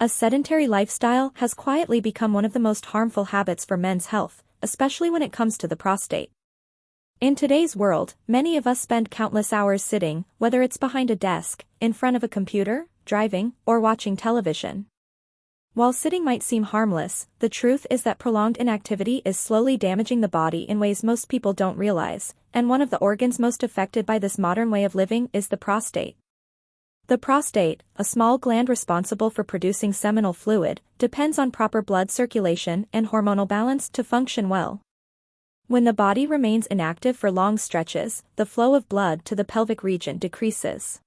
A sedentary lifestyle has quietly become one of the most harmful habits for men's health, especially when it comes to the prostate. In today's world, many of us spend countless hours sitting, whether it's behind a desk, in front of a computer, driving, or watching television. While sitting might seem harmless, the truth is that prolonged inactivity is slowly damaging the body in ways most people don't realize, and one of the organs most affected by this modern way of living is the prostate. The prostate, a small gland responsible for producing seminal fluid, depends on proper blood circulation and hormonal balance to function well. When the body remains inactive for long stretches, the flow of blood to the pelvic region decreases.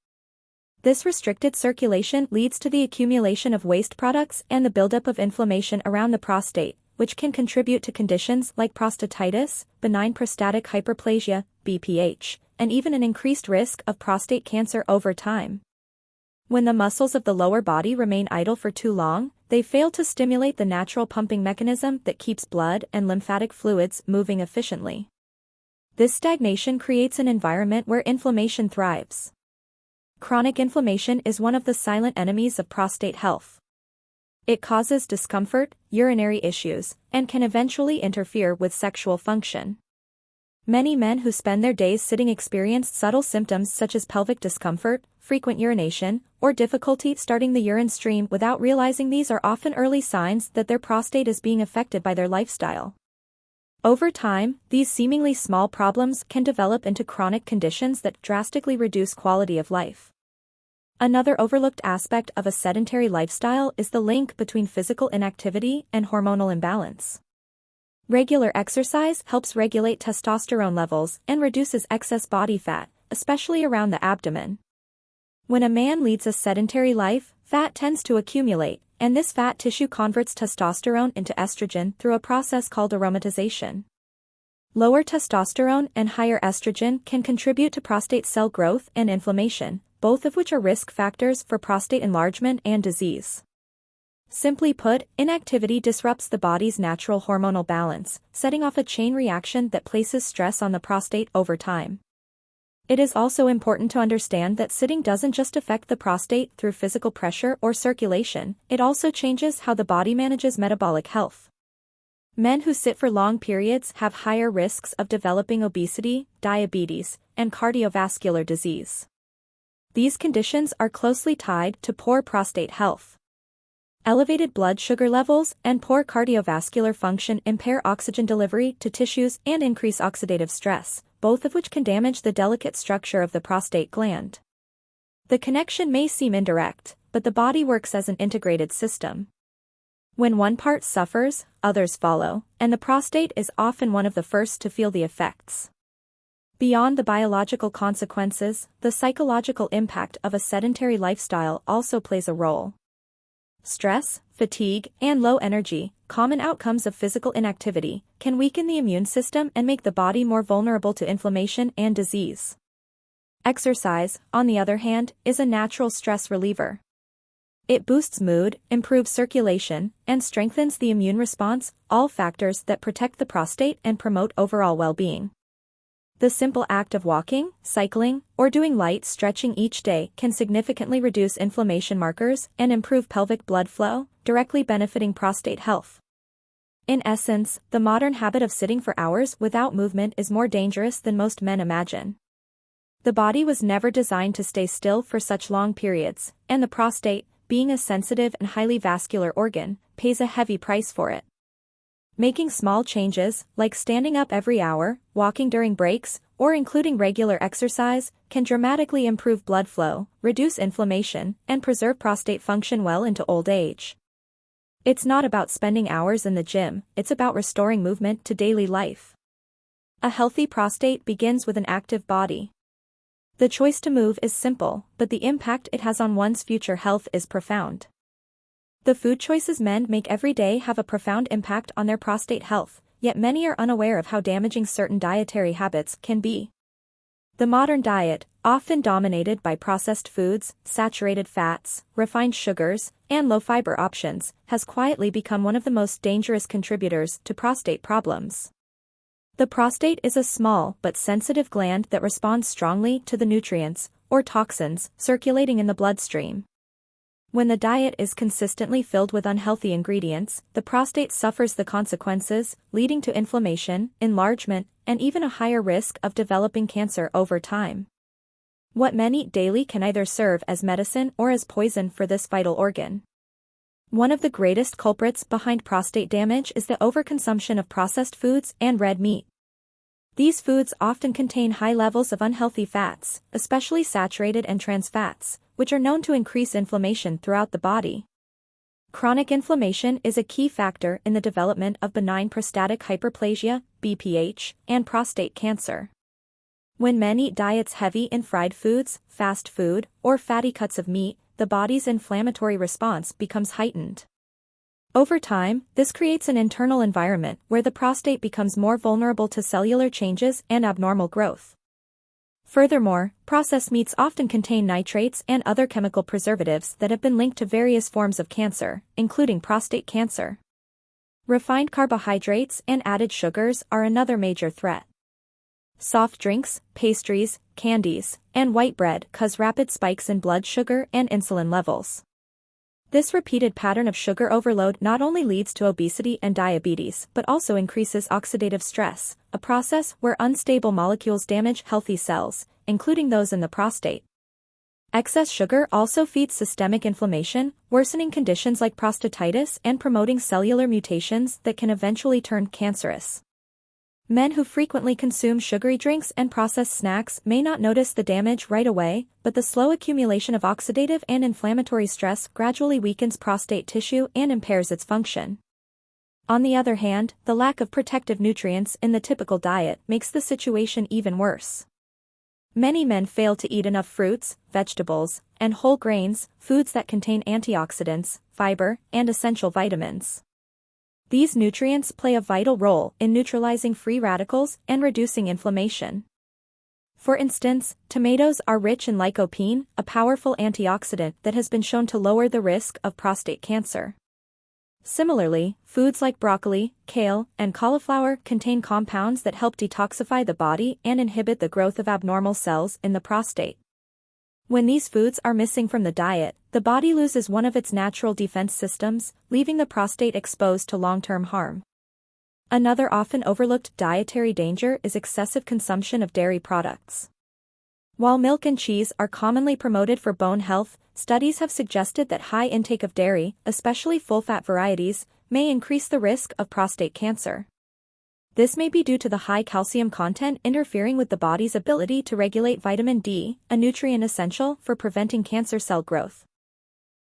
This restricted circulation leads to the accumulation of waste products and the buildup of inflammation around the prostate, which can contribute to conditions like prostatitis, benign prostatic hyperplasia, BPH, and even an increased risk of prostate cancer over time. When the muscles of the lower body remain idle for too long, they fail to stimulate the natural pumping mechanism that keeps blood and lymphatic fluids moving efficiently. This stagnation creates an environment where inflammation thrives. Chronic inflammation is one of the silent enemies of prostate health. It causes discomfort, urinary issues, and can eventually interfere with sexual function. Many men who spend their days sitting experience subtle symptoms such as pelvic discomfort, frequent urination, or difficulty starting the urine stream without realizing these are often early signs that their prostate is being affected by their lifestyle. Over time, these seemingly small problems can develop into chronic conditions that drastically reduce quality of life. Another overlooked aspect of a sedentary lifestyle is the link between physical inactivity and hormonal imbalance. Regular exercise helps regulate testosterone levels and reduces excess body fat, especially around the abdomen. When a man leads a sedentary life, fat tends to accumulate, and this fat tissue converts testosterone into estrogen through a process called aromatization. Lower testosterone and higher estrogen can contribute to prostate cell growth and inflammation, both of which are risk factors for prostate enlargement and disease. Simply put, inactivity disrupts the body's natural hormonal balance, setting off a chain reaction that places stress on the prostate over time. It is also important to understand that sitting doesn't just affect the prostate through physical pressure or circulation, it also changes how the body manages metabolic health. Men who sit for long periods have higher risks of developing obesity, diabetes, and cardiovascular disease. These conditions are closely tied to poor prostate health. Elevated blood sugar levels and poor cardiovascular function impair oxygen delivery to tissues and increase oxidative stress, both of which can damage the delicate structure of the prostate gland. The connection may seem indirect, but the body works as an integrated system. When one part suffers, others follow, and the prostate is often one of the first to feel the effects. Beyond the biological consequences, the psychological impact of a sedentary lifestyle also plays a role. Stress, fatigue, and low energy, common outcomes of physical inactivity, can weaken the immune system and make the body more vulnerable to inflammation and disease. Exercise, on the other hand, is a natural stress reliever. It boosts mood, improves circulation, and strengthens the immune response, all factors that protect the prostate and promote overall well-being. The simple act of walking, cycling, or doing light stretching each day can significantly reduce inflammation markers and improve pelvic blood flow, directly benefiting prostate health. In essence, the modern habit of sitting for hours without movement is more dangerous than most men imagine. The body was never designed to stay still for such long periods, and the prostate, being a sensitive and highly vascular organ, pays a heavy price for it. Making small changes, like standing up every hour, walking during breaks, or including regular exercise, can dramatically improve blood flow, reduce inflammation, and preserve prostate function well into old age. It's not about spending hours in the gym, it's about restoring movement to daily life. A healthy prostate begins with an active body. The choice to move is simple, but the impact it has on one's future health is profound. The food choices men make every day have a profound impact on their prostate health, yet many are unaware of how damaging certain dietary habits can be. The modern diet, often dominated by processed foods, saturated fats, refined sugars, and low-fiber options, has quietly become one of the most dangerous contributors to prostate problems. The prostate is a small but sensitive gland that responds strongly to the nutrients, or toxins, circulating in the bloodstream. When the diet is consistently filled with unhealthy ingredients, the prostate suffers the consequences, leading to inflammation, enlargement, and even a higher risk of developing cancer over time. What men eat daily can either serve as medicine or as poison for this vital organ. One of the greatest culprits behind prostate damage is the overconsumption of processed foods and red meat. These foods often contain high levels of unhealthy fats, especially saturated and trans fats, which are known to increase inflammation throughout the body. Chronic inflammation is a key factor in the development of benign prostatic hyperplasia, BPH, and prostate cancer. When men eat diets heavy in fried foods, fast food, or fatty cuts of meat, the body's inflammatory response becomes heightened. Over time, this creates an internal environment where the prostate becomes more vulnerable to cellular changes and abnormal growth. Furthermore, processed meats often contain nitrates and other chemical preservatives that have been linked to various forms of cancer, including prostate cancer. Refined carbohydrates and added sugars are another major threat. Soft drinks, pastries, candies, and white bread cause rapid spikes in blood sugar and insulin levels. This repeated pattern of sugar overload not only leads to obesity and diabetes but also increases oxidative stress, a process where unstable molecules damage healthy cells, including those in the prostate. Excess sugar also feeds systemic inflammation, worsening conditions like prostatitis and promoting cellular mutations that can eventually turn cancerous. Men who frequently consume sugary drinks and processed snacks may not notice the damage right away, but the slow accumulation of oxidative and inflammatory stress gradually weakens prostate tissue and impairs its function. On the other hand, the lack of protective nutrients in the typical diet makes the situation even worse. Many men fail to eat enough fruits, vegetables, and whole grains, foods that contain antioxidants, fiber, and essential vitamins. These nutrients play a vital role in neutralizing free radicals and reducing inflammation. For instance, tomatoes are rich in lycopene, a powerful antioxidant that has been shown to lower the risk of prostate cancer. Similarly, foods like broccoli, kale, and cauliflower contain compounds that help detoxify the body and inhibit the growth of abnormal cells in the prostate. When these foods are missing from the diet, the body loses one of its natural defense systems, leaving the prostate exposed to long-term harm. Another often overlooked dietary danger is excessive consumption of dairy products. While milk and cheese are commonly promoted for bone health, studies have suggested that high intake of dairy, especially full-fat varieties, may increase the risk of prostate cancer. This may be due to the high calcium content interfering with the body's ability to regulate vitamin D, a nutrient essential for preventing cancer cell growth.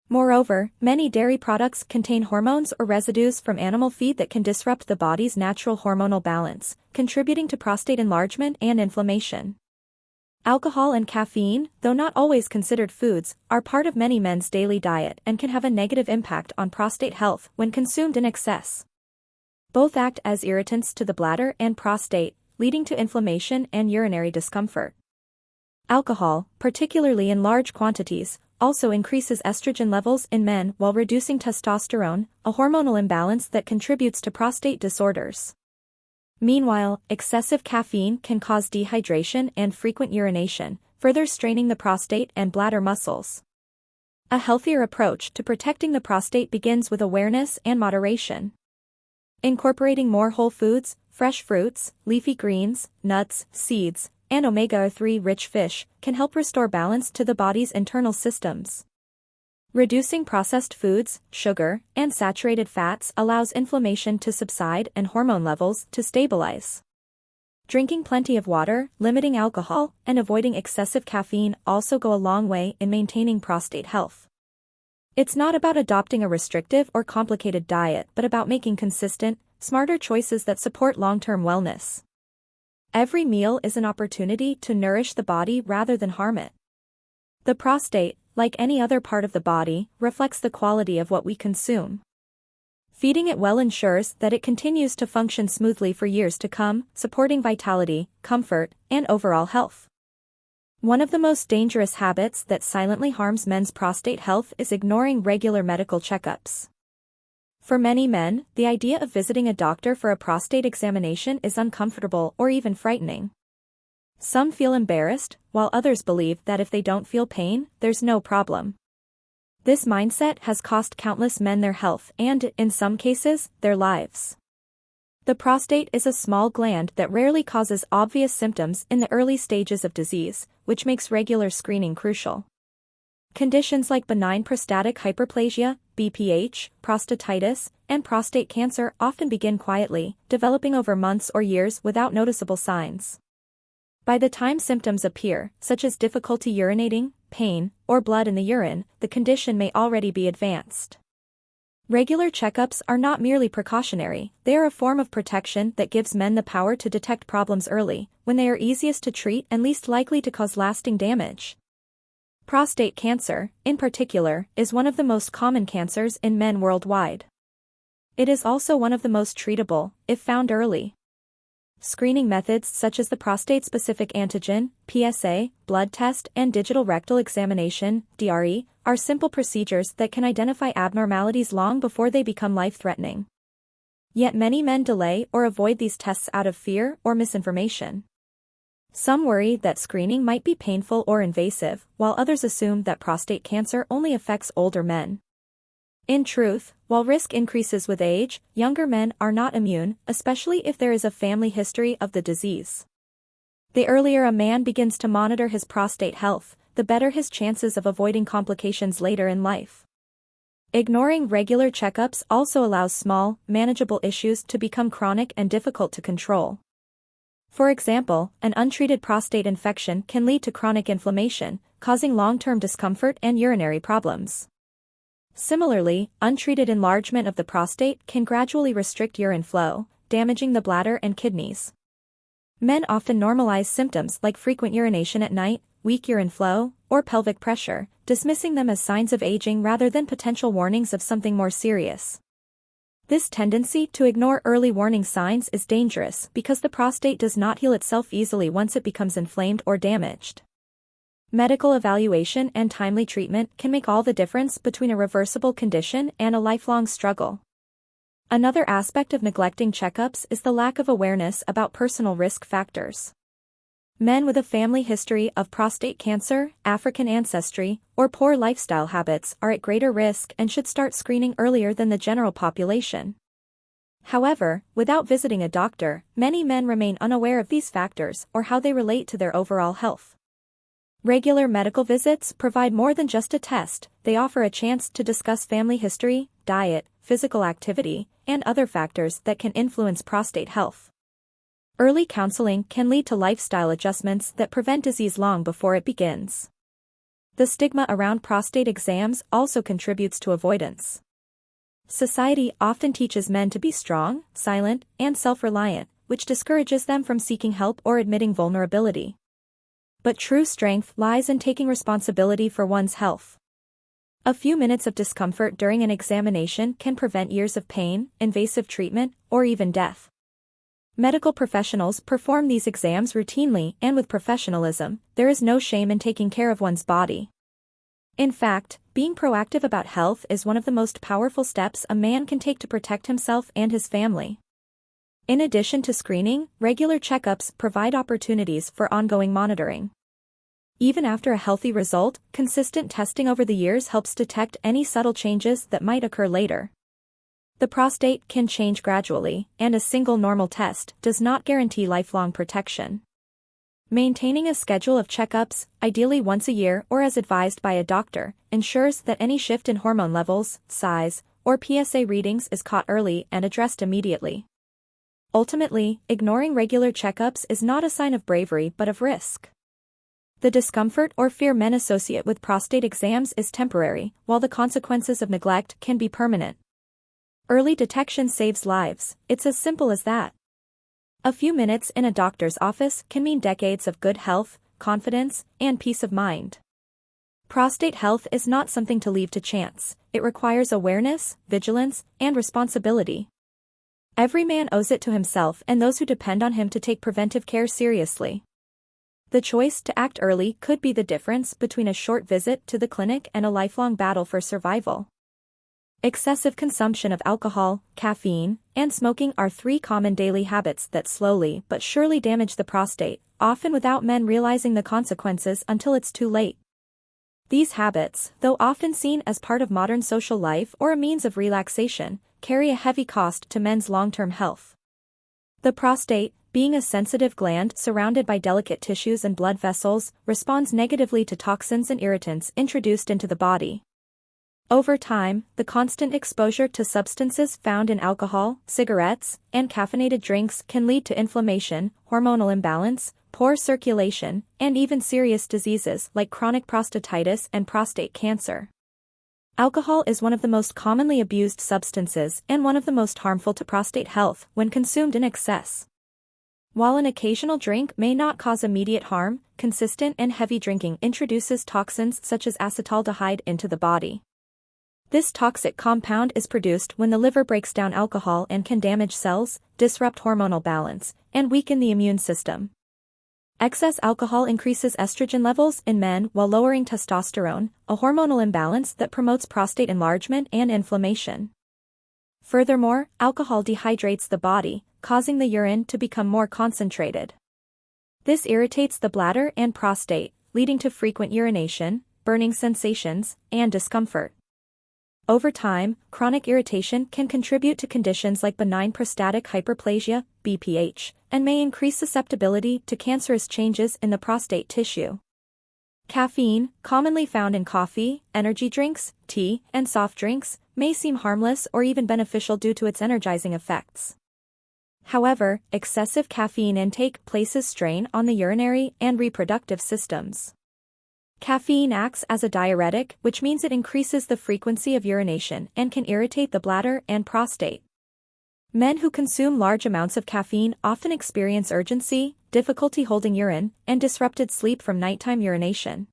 Moreover, many dairy products contain hormones or residues from animal feed that can disrupt the body's natural hormonal balance, contributing to prostate enlargement and inflammation. Alcohol and caffeine, though not always considered foods, are part of many men's daily diet and can have a negative impact on prostate health when consumed in excess. Both act as irritants to the bladder and prostate, leading to inflammation and urinary discomfort. Alcohol, particularly in large quantities, also increases estrogen levels in men while reducing testosterone, a hormonal imbalance that contributes to prostate disorders. Meanwhile, excessive caffeine can cause dehydration and frequent urination, further straining the prostate and bladder muscles. A healthier approach to protecting the prostate begins with awareness and moderation. Incorporating more whole foods, fresh fruits, leafy greens, nuts, seeds, and omega-3 rich fish can help restore balance to the body's internal systems. Reducing processed foods, sugar, and saturated fats allows inflammation to subside and hormone levels to stabilize. Drinking plenty of water, limiting alcohol, and avoiding excessive caffeine also go a long way in maintaining prostate health. It's not about adopting a restrictive or complicated diet but about making consistent, smarter choices that support long-term wellness. Every meal is an opportunity to nourish the body rather than harm it. The prostate, like any other part of the body, reflects the quality of what we consume. Feeding it well ensures that it continues to function smoothly for years to come, supporting vitality, comfort, and overall health. One of the most dangerous habits that silently harms men's prostate health is ignoring regular medical checkups. For many men, the idea of visiting a doctor for a prostate examination is uncomfortable or even frightening. Some feel embarrassed, while others believe that if they don't feel pain, there's no problem. This mindset has cost countless men their health and, in some cases, their lives. The prostate is a small gland that rarely causes obvious symptoms in the early stages of disease, which makes regular screening crucial. Conditions like benign prostatic hyperplasia, BPH, prostatitis, and prostate cancer often begin quietly, developing over months or years without noticeable signs. By the time symptoms appear, such as difficulty urinating, pain, or blood in the urine, the condition may already be advanced. Regular checkups are not merely precautionary, they are a form of protection that gives men the power to detect problems early, when they are easiest to treat and least likely to cause lasting damage. Prostate cancer, in particular, is one of the most common cancers in men worldwide. It is also one of the most treatable, if found early. Screening methods such as the prostate-specific antigen, PSA, blood test, and digital rectal examination, DRE, are simple procedures that can identify abnormalities long before they become life-threatening. Yet many men delay or avoid these tests out of fear or misinformation. Some worry that screening might be painful or invasive, while others assume that prostate cancer only affects older men. In truth, while risk increases with age, younger men are not immune, especially if there is a family history of the disease. The earlier a man begins to monitor his prostate health, the better his chances of avoiding complications later in life. Ignoring regular checkups also allows small, manageable issues to become chronic and difficult to control. For example, an untreated prostate infection can lead to chronic inflammation, causing long-term discomfort and urinary problems. Similarly, untreated enlargement of the prostate can gradually restrict urine flow, damaging the bladder and kidneys. Men often normalize symptoms like frequent urination at night, weak urine flow, or pelvic pressure, dismissing them as signs of aging rather than potential warnings of something more serious. This tendency to ignore early warning signs is dangerous because the prostate does not heal itself easily once it becomes inflamed or damaged. Medical evaluation and timely treatment can make all the difference between a reversible condition and a lifelong struggle. Another aspect of neglecting checkups is the lack of awareness about personal risk factors. Men with a family history of prostate cancer, African ancestry, or poor lifestyle habits are at greater risk and should start screening earlier than the general population. However, without visiting a doctor, many men remain unaware of these factors or how they relate to their overall health. Regular medical visits provide more than just a test, they offer a chance to discuss family history, diet, physical activity, and other factors that can influence prostate health. Early counseling can lead to lifestyle adjustments that prevent disease long before it begins. The stigma around prostate exams also contributes to avoidance. Society often teaches men to be strong, silent, and self-reliant, which discourages them from seeking help or admitting vulnerability. But true strength lies in taking responsibility for one's health. A few minutes of discomfort during an examination can prevent years of pain, invasive treatment, or even death. Medical professionals perform these exams routinely and with professionalism. There is no shame in taking care of one's body. In fact, being proactive about health is one of the most powerful steps a man can take to protect himself and his family. In addition to screening, regular checkups provide opportunities for ongoing monitoring. Even after a healthy result, consistent testing over the years helps detect any subtle changes that might occur later. The prostate can change gradually, and a single normal test does not guarantee lifelong protection. Maintaining a schedule of checkups, ideally once a year or as advised by a doctor, ensures that any shift in hormone levels, size, or PSA readings is caught early and addressed immediately. Ultimately, ignoring regular checkups is not a sign of bravery but of risk. The discomfort or fear men associate with prostate exams is temporary, while the consequences of neglect can be permanent. Early detection saves lives, it's as simple as that. A few minutes in a doctor's office can mean decades of good health, confidence, and peace of mind. Prostate health is not something to leave to chance, it requires awareness, vigilance, and responsibility. Every man owes it to himself and those who depend on him to take preventive care seriously. The choice to act early could be the difference between a short visit to the clinic and a lifelong battle for survival. Excessive consumption of alcohol, caffeine, and smoking are three common daily habits that slowly but surely damage the prostate, often without men realizing the consequences until it's too late. These habits, though often seen as part of modern social life or a means of relaxation, carry a heavy cost to men's long-term health. The prostate, being a sensitive gland surrounded by delicate tissues and blood vessels, responds negatively to toxins and irritants introduced into the body. Over time, the constant exposure to substances found in alcohol, cigarettes, and caffeinated drinks can lead to inflammation, hormonal imbalance, poor circulation, and even serious diseases like chronic prostatitis and prostate cancer. Alcohol is one of the most commonly abused substances and one of the most harmful to prostate health when consumed in excess. While an occasional drink may not cause immediate harm, consistent and heavy drinking introduces toxins such as acetaldehyde into the body. This toxic compound is produced when the liver breaks down alcohol and can damage cells, disrupt hormonal balance, and weaken the immune system. Excess alcohol increases estrogen levels in men while lowering testosterone, a hormonal imbalance that promotes prostate enlargement and inflammation. Furthermore, alcohol dehydrates the body, causing the urine to become more concentrated. This irritates the bladder and prostate, leading to frequent urination, burning sensations, and discomfort. Over time, chronic irritation can contribute to conditions like benign prostatic hyperplasia, BPH, and may increase susceptibility to cancerous changes in the prostate tissue. Caffeine, commonly found in coffee, energy drinks, tea, and soft drinks, may seem harmless or even beneficial due to its energizing effects. However, excessive caffeine intake places strain on the urinary and reproductive systems. Caffeine acts as a diuretic, which means it increases the frequency of urination and can irritate the bladder and prostate. Men who consume large amounts of caffeine often experience urgency, difficulty holding urine, and disrupted sleep from nighttime urination.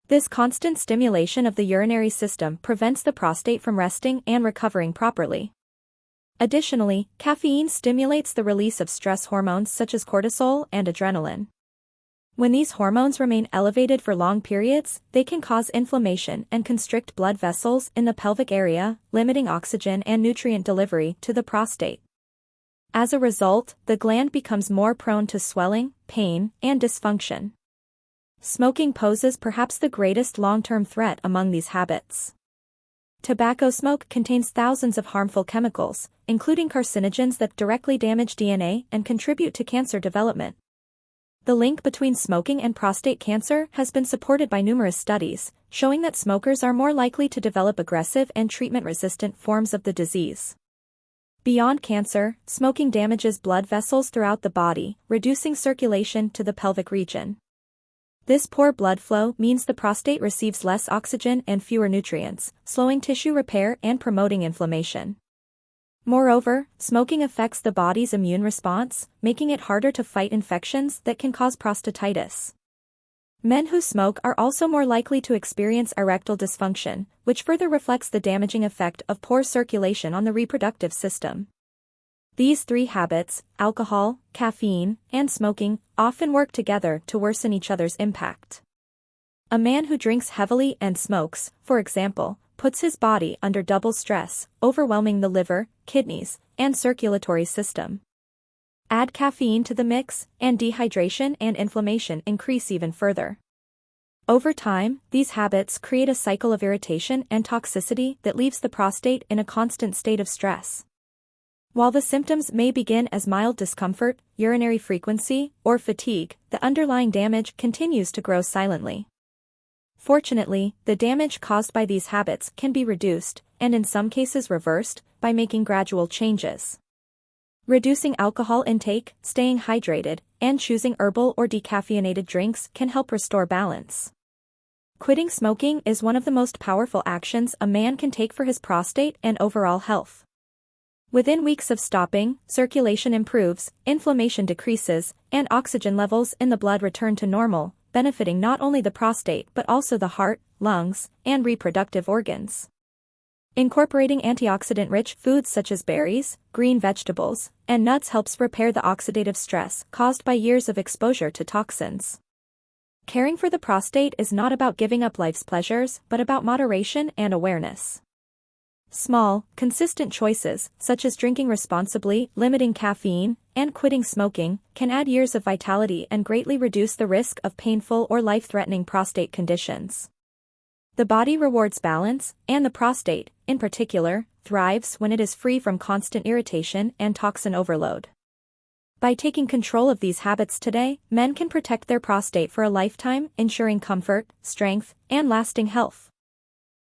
This constant stimulation of the urinary system prevents the prostate from resting and recovering properly. Additionally, caffeine stimulates the release of stress hormones such as cortisol and adrenaline. When these hormones remain elevated for long periods, they can cause inflammation and constrict blood vessels in the pelvic area, limiting oxygen and nutrient delivery to the prostate. As a result, the gland becomes more prone to swelling, pain, and dysfunction. Smoking poses perhaps the greatest long-term threat among these habits. Tobacco smoke contains thousands of harmful chemicals, including carcinogens that directly damage DNA and contribute to cancer development. The link between smoking and prostate cancer has been supported by numerous studies, showing that smokers are more likely to develop aggressive and treatment-resistant forms of the disease. Beyond cancer, smoking damages blood vessels throughout the body, reducing circulation to the pelvic region. This poor blood flow means the prostate receives less oxygen and fewer nutrients, slowing tissue repair and promoting inflammation. Moreover, smoking affects the body's immune response, making it harder to fight infections that can cause prostatitis. Men who smoke are also more likely to experience erectile dysfunction, which further reflects the damaging effect of poor circulation on the reproductive system. These three habits, alcohol, caffeine, and smoking, often work together to worsen each other's impact. A man who drinks heavily and smokes, for example, puts his body under double stress, overwhelming the liver, kidneys, and circulatory system. Add caffeine to the mix, and dehydration and inflammation increase even further. Over time, these habits create a cycle of irritation and toxicity that leaves the prostate in a constant state of stress. While the symptoms may begin as mild discomfort, urinary frequency, or fatigue, the underlying damage continues to grow silently. Fortunately, the damage caused by these habits can be reduced, and in some cases reversed, by making gradual changes. Reducing alcohol intake, staying hydrated, and choosing herbal or decaffeinated drinks can help restore balance. Quitting smoking is one of the most powerful actions a man can take for his prostate and overall health. Within weeks of stopping, circulation improves, inflammation decreases, and oxygen levels in the blood return to normal, benefiting not only the prostate but also the heart, lungs, and reproductive organs. Incorporating antioxidant-rich foods such as berries, green vegetables, and nuts helps repair the oxidative stress caused by years of exposure to toxins. Caring for the prostate is not about giving up life's pleasures but about moderation and awareness. Small, consistent choices, such as drinking responsibly, limiting caffeine, and quitting smoking, can add years of vitality and greatly reduce the risk of painful or life-threatening prostate conditions. The body rewards balance, and the prostate, in particular, thrives when it is free from constant irritation and toxin overload. By taking control of these habits today, men can protect their prostate for a lifetime, ensuring comfort, strength, and lasting health.